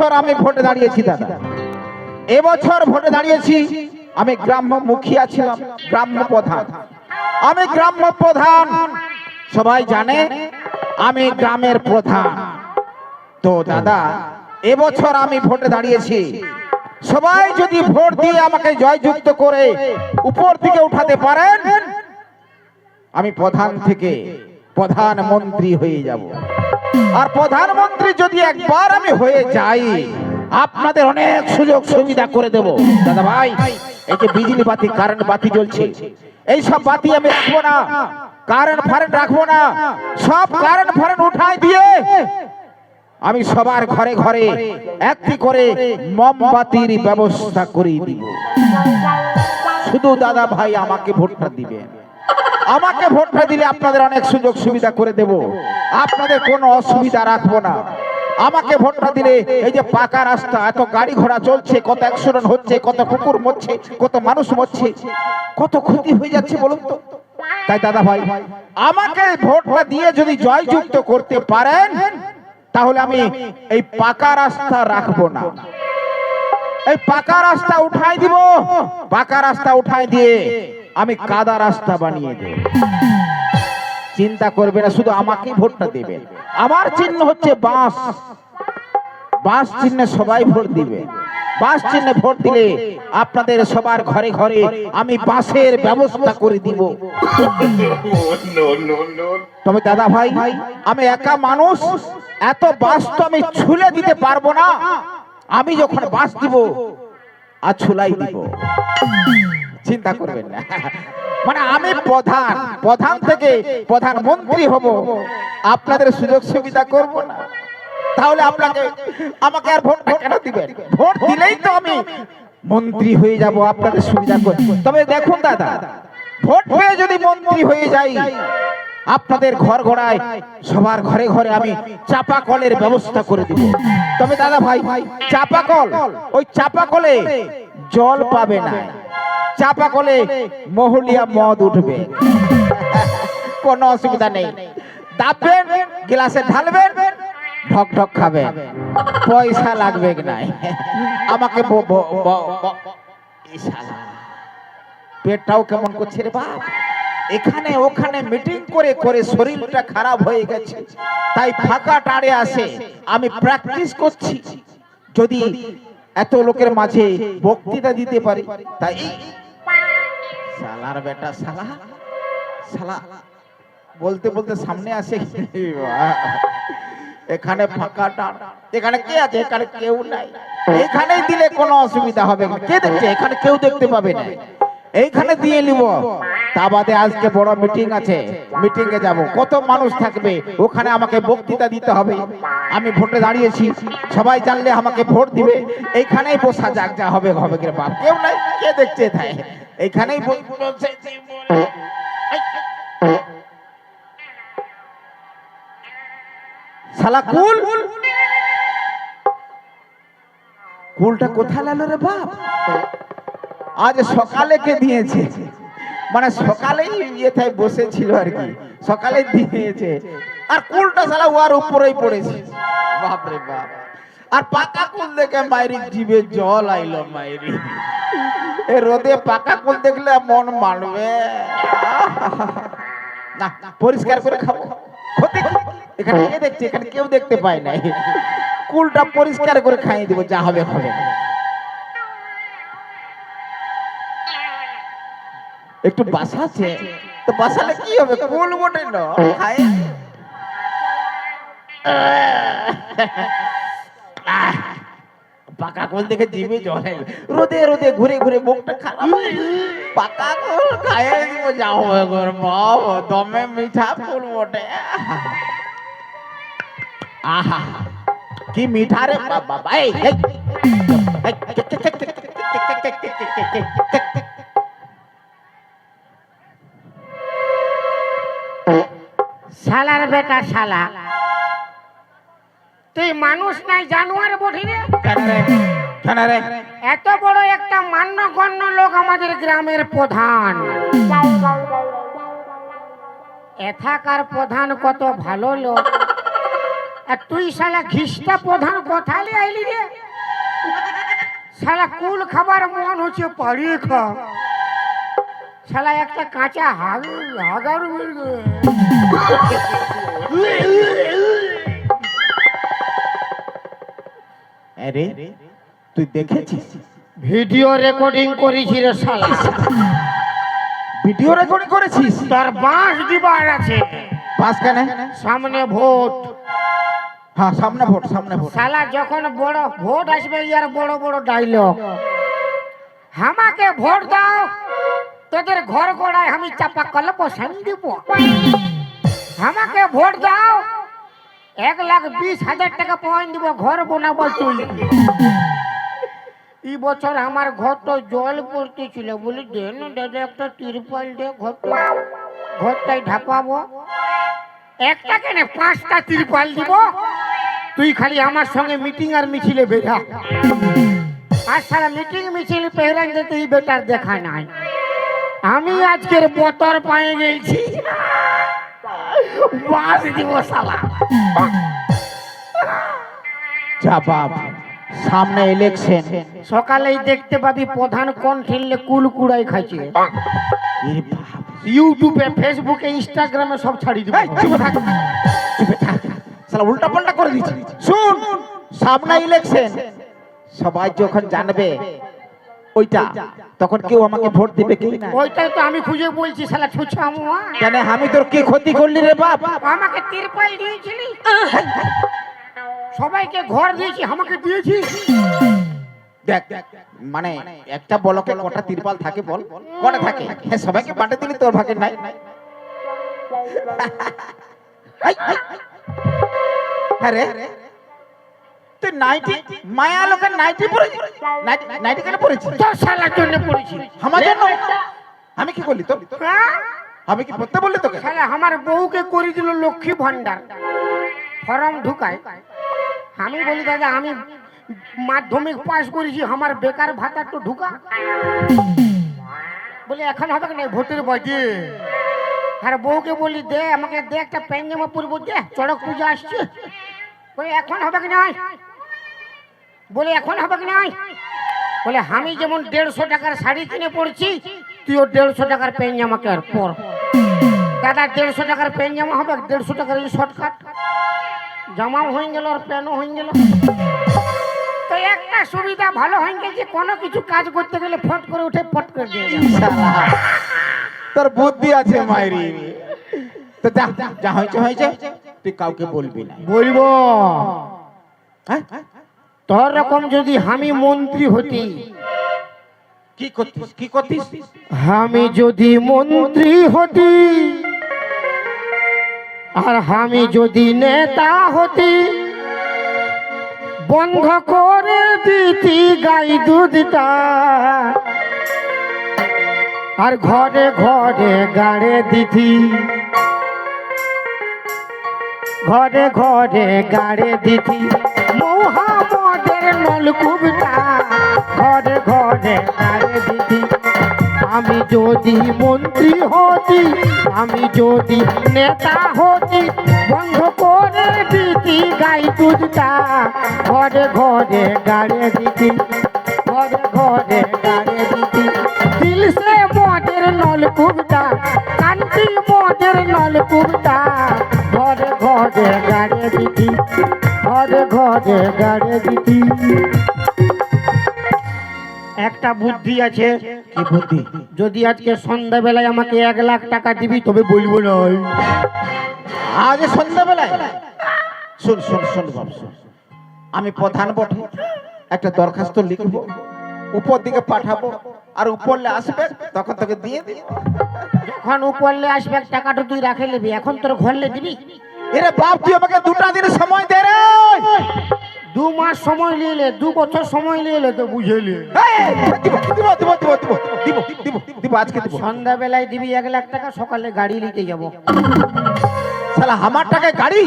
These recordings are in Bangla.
এবছর আমি ভোটে দাঁড়িয়েছি দাদা, এবছর ভোটে দাঁড়িয়েছি। আমি গ্রাম্য মুখিয়া ছিলাম, গ্রাম্য প্রধান। আমি গ্রাম্য প্রধান, সবাই জানে আমি গ্রামের প্রধান। তো দাদা এবছর আমি ভোটে দাঁড়িয়েছি, সবাই যদি ভোট দিয়ে আমাকে জয়যুক্ত করে উপর দিকে উঠাতে পারেন, আমি প্রধান থেকে প্রধানমন্ত্রী হয়ে যাব। আর প্রধানমন্ত্রী যদি একবার আমি হয়ে যাই, আপনাদের অনেক সুযোগ সুবিধা করে দেব দাদা ভাই। এই যে বিজলি বাতি, কারেন্ট বাতি জ্বলছে, এই সব বাতি আমি রাখবো না, কারেন্ট ফারেন্ট রাখবো না, সব কারেন্ট ফারেন্ট উঠাই দিয়ে আমি সবার ঘরে ঘরে একটি করে মোমবাতির ব্যবস্থা করে দিব। শুধু দাদা ভাই আমাকে ভোটটা দিবেন, আমাকে ভোটটা দিলে আপনাদের অনেক সুযোগ সুবিধা করে দেব, আপনাদের কোনো অসুবিধা রাখবো না। আমাকে ভোটটা দিলে এই যে পাকা রাস্তা, এত গাড়ি ঘোড়া চলছে, কত অ্যাক্সিডেন্ট হচ্ছে, কত কুকুর মরছে, কত মানুষ মরছে, কত ক্ষতি হয়ে যাচ্ছে বলুন তো। তাই দাদা ভাই আমাকে ভোটটা দিয়ে যদি জয়যুক্ত করতে পারেন, তাহলে আমি এই পাকা রাস্তা রাখবো না, এই পাকা রাস্তা উঠাই দিব। পাকা রাস্তা উঠাই দিয়ে আমি কাদা রাস্তা বানিয়ে দেব। চিন্তা করবে না, শুধু আমাকে ভোটটা দেবেন। আমার চিহ্ন হচ্ছে বাঁশ, বাঁশ চিহ্নে সবাই ভোট দিবে। বাঁশ চিহ্নে ভোট দিলে আপনাদের সবার ঘরে ঘরে আমি বাঁশের ব্যবস্থা করে দিব। তবে দাদা ভাই আমি একা মানুষ, এত বাঁশ তো আমি ছুলে দিতে পারবো না। আমি যখন বাঁশ দিব আর ছুলাই দিব, চিন্তা করবেন না। মানে আমি প্রধান, প্রধান থেকে প্রধানমন্ত্রী হব, আপনাদের সুযোগ সুবিধা করব না। তাহলে আপনাকে আমাকে আর ভোট কেন দিবেন? ভোট দিলেই তো আমি মন্ত্রী হয়ে যাব, আপনাদের সুবিধা করব। তবে দেখুন দাদা, ভোট পেয়ে যদি মন্ত্রী হয়ে যাই, আপনাদের ঘর ঘোড়ায় সবার ঘরে ঘরে আমি চাপা কলের ব্যবস্থা করে দিব। তবে দাদা ভাই চাপা কল, ওই চাপা কলে জল পাবে না, চাপা কলে মহুলিয়া মদ উঠবে, কোনো অসুবিধা নেই। দাববেন, গ্লাসে ঢালবেন, ঢক ঢক খাবেন, পয়সা লাগবে না। আমাকে পেটটাও কেমন করছে রে বাপ, এখানে ওখানে মিটিং করে করে শরীরটা খারাপ হয়ে গেছে, তাই ফাঁকা টাড়ে আসে আমি প্র্যাকটিস করছি, যদি এত লোকের মাঝে বক্তৃতা দিতে পারি। তাই শালার বেটা, শালা শালা বলতে বলতে সামনে আসে। এখানে ফাঁকা টাড়, এখানে কে আছে? এখানে কেউ নাই। এখানেই দিলে কোনো অসুবিধা হবে না, কে দেখছে? এখানে কেউ দেখতে পাবে না, এইখানে দিয়ে নিব। তা বাদে আজকে বড় মিটিং আছে, মিটিং এ যাব, কত মানুষ থাকবে, ওখানে আমাকে বক্তৃতা দিতে হবে। আমি ভোটে দাঁড়িয়েছি, সবাই জানলে আমাকে ভোট দিবে। এইখানেই বসা যাক, যা হবে হবে রে বাপ, কেউ নাই, কে দেখছে? তাই এইখানেই শালা কুল, কুলটা কোথায় লালো রে বাপ? আজ সকালে কে দিয়েছে, মানে সকালেই ইয়েথায় বসেছিল আর কি, সকালে দিয়েছে। আর কুলটা শালা ওর উপরেই পড়েছে, বাপ রে বাপ। আর পাকা কুল দেখে মাইরি জিভে জল আইলো মাইরি। এ রোদে পাকা কুল দেখলে মন মানবে না, পরিষ্কার করে খাবো। এখানে কে দেখছে? এখানে কেউ দেখতে পায় নাই, কুলটা পরিষ্কার করে খাইয়ে দিব, যা হবে হবে। একটু বাসাছে তো, বাসালে কি হবে? কুল বটে না, খাই। পাকা কুল দেখে জিভে জল, রোদে রোদে ঘুরে ঘুরে মুখটা খারাপ। পাকা কুল খাইয়ে দিব, যা হবে গো বাপ, দমে মিঠা কুল বটে। আহা কি মিঠা রে বাবা। শালার বেটা শালা, তুই মানুষ নাই জানোয়ার বটি রে? এত বড় একটা মান্যগণ্য লোক, আমাদের গ্রামের প্রধান, এথাকার প্রধান কত ভালো লোক, আর তুই শালা ঘিসটা প্রধান কথা নিয়ে আইলি রে শালা কুল খাবার মন হচ্ছে পাড়িয়ে খা শালা একটা কাঁচা হাগার আরে তুই দেখেছিস ভিডিও রেকর্ডিং করেছি রে শালা ভিডিও রেকর্ডিং করেছিস? তার বাঁশ দিবার আছে বাস কেন? সামনে ভোট হ্যাঁ সামনে ভোট, সামনে ভোট। শালা যখন বড় ভোট আসবে ইয়ার বড় বড় ডায়লগ আমাকে ভোট দাও তোদের ঘর গোড়ায় আমি চাপা কল বসান দিব আমাকে ভোট দাও 1,20,000 টাকা পয়েন্ট দিব ঘর বানাবো চল এই বছর আমার ঘরটা জল পড়তেছিল বলি দেন দাদা একটা তিরপল দে ঘরটাই ঢাপাবো একটা কেন 5টা তিরপল দিব তুই খালি আমার সঙ্গে মিটিং আর মিছিলে বেরা আর সারা মিটিং মিছিল পেহরান দিতে এই বেটার দেখা নাই আমি আজকের বতর পায়ে গেছি বাস দিব শালা যা বাপ, সামনে ইলেকশন। সকালেই দেখতে পাবি প্রধান কোন ঠেললে কুল কুড়াই খাইছে এর বাপ, ইউটিউবে ফেসবুকে ইনস্টাগ্রামে সব ছাড়ি দিব এই, চুপ থাক, চুপ থাক। শালা উল্টা পাল্টা করে দিচ্ছি। শুন, সামনে ইলেকশন, সবাই যখন জানবে ওইটা, তখন কেউ আমাকে ভোট দিবে কি না? ওইটাই তো আমি খুঁজে বলছি শালা ছুছা মুয়া কেন আমি তোর কি ক্ষতি করলি রে বাপ? আমাকে তিরপল দিয়েছিলি সবাইকে ঘর দিয়েছি আমাকে দিয়েছি দেখ, মানে একটা বলকে কটা তিরপাল থাকে বল? কটা থাকে? হ্যাঁ, সবাইকে বাঁটে দিলি, তোর ভাগে নাই। আরে তুই নাইটি, মায়া লোকের নাইটি পরেছিস? নাইটি কেন পরেছিস? তোর শালার জন্য পড়েছি আমার জন্য? আমি কি করলি তোর? হ্যাঁ? আমি কি পড়তে বললি তোকে? শালা আমার বউকে করে দিল লক্ষ্মী ভান্ডার ফর্ম ঢুকায় আমি বলি দাদা আমি মাধ্যমিক পাস করেছি আমার বেকার ভাতা তো ঢুকা বলে এখন হবে না ভোটের বয়সে আর বউকে বলি দে আমাকে দে একটা প্যান্ট পরবো দে চড়ক পূজা আসছে বলে এখন হবে কি নাই বলে এখন হবে কি নাই বলে আমি যেমন 150 টাকার শাড়ি কিনে পড়ছি তুইও 150 টাকার প্যান্ট জামাকে আর পর দাদা 150 টাকার প্যান্ট জামা হবে 150 টাকার এই শর্টকাট জামাও হয়ে গেল আর প্যানও হয়ে গেল তো একটা সুবিধা ভালো হয়ে গেছে কোনো কিছু কাজ করতে গেলে ফট করে উঠে ফট করে দিয়ে যাবে শালা, তোর বুদ্ধি আছে মাইরি। তো যা যা হয়েছে হয়েছে, তুই কাউকে বলবি না। বলবো হ্যাঁ, তোর রকম যদি আমি মন্ত্রী হতি কি করতিস? কি করতিস? আমি যদি মন্ত্রী হতি আর আমি যদি নেতা হতি বন্ধ করে দিতি গাই দুধটা আর ঘরে ঘরে গাড়ে দিতি ঘরে ঘরে গাড়ে দিতি মহামদের নলকূপটা ঘরে ঘরে গাড়ে দিতি আমি যদি মন্ত্রী হতি আমি যদি নেতা হতি বন্ধ করে দিতি গাই দুধটা ঘরে ঘরে গাড়ে দিতি ঘরে ঘরে গাড়ে দিতি দিল সে মদের নলকূপটা কান্তি মদের নলকূপটা ঘরে ঘরে গাড়ে দিতি ঘরে ঘরে গাড়ে দিতি একটা বুদ্ধি আছে কি বুদ্ধি? যদি আজকে সন্ধ্যাবেলায় আমাকে 1,00,000 টাকা দিবি তবে বলবো না আজ সন্ধ্যাবেলায়? শুন শুন শুন বাপ, শুন। আমি প্রধান বটে, একটা দরখাস্ত লিখবো, উপর দিকে পাঠাবো, আর উপরলে আসবে তখন তোকে দিয়ে দিই। যখন উপরলে আসবে টাকাটা তুই রাখে নিবি এখন তোর ঘরলে দিবি এরে বাপ, তুই আমাকে 2টা দিন সময় দে রে। 2 মাস সময় নিলে 2 বছর সময় নিলে তো বুঝেলি দিব আজকে দিব। সন্ধ্যাবেলায় দিবি 1,00,000 টাকা সকালে গাড়ি নিতে যাব শালা আমার টাকায় গাড়ি?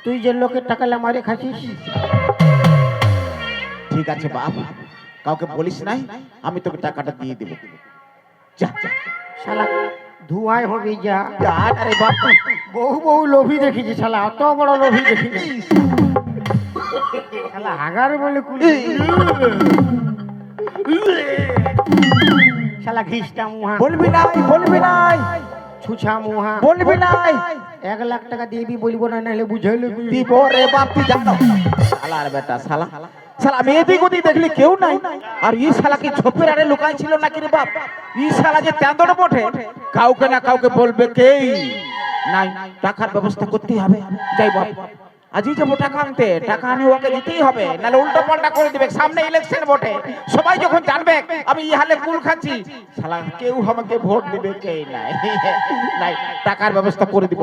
তুই যে লোকের টাকা মারে খাচ্ছিস ঠিক আছে বাপ, কাউকে বলিস নাই, আমি তোকে টাকাটা দিয়ে দেব। যা যা শালা ধুয়ায় হবে যা যা রে বাপ। বহু বহু লোভী দেখেছি শালা, অত বড় লোভী দেখিনি শালা। হাগার বলে কুলি শালা, ঘিসটা মুহা, বলবি নাই, বলবি নাই, ছুছা মুহা, বলবি নাই। 1 লাখ টাকা দিবি, বলবো না, নাহলে বুঝাইলে দিব রে বাপ, তুই জানো শালার বেটা, শালা শালা আমি এদিক ওদিক দেখলি কেউ নাই, আর ই শালা কি ঝোপের আরে লুকাই ছিল নাকি রে বাপ? ই শালা যে তেঁদড় বটে, কাউকে না কাউকে বলবে কেই নাই, টাকার ব্যবস্থা করতেই হবে। যাই বাপ, আজই যাবো টাকা আনতে, টাকা আনি ওকে দিতেই হবে, নাহলে উল্টো পাল্টা করে দিবে। সামনে ইলেকশন বটে, সবাই যখন জানবে আমি ই হালে কুল খাচ্ছি, শালা কেউ আমাকে ভোট দিবে কেই নাই। নাই, টাকার ব্যবস্থা করে দিব।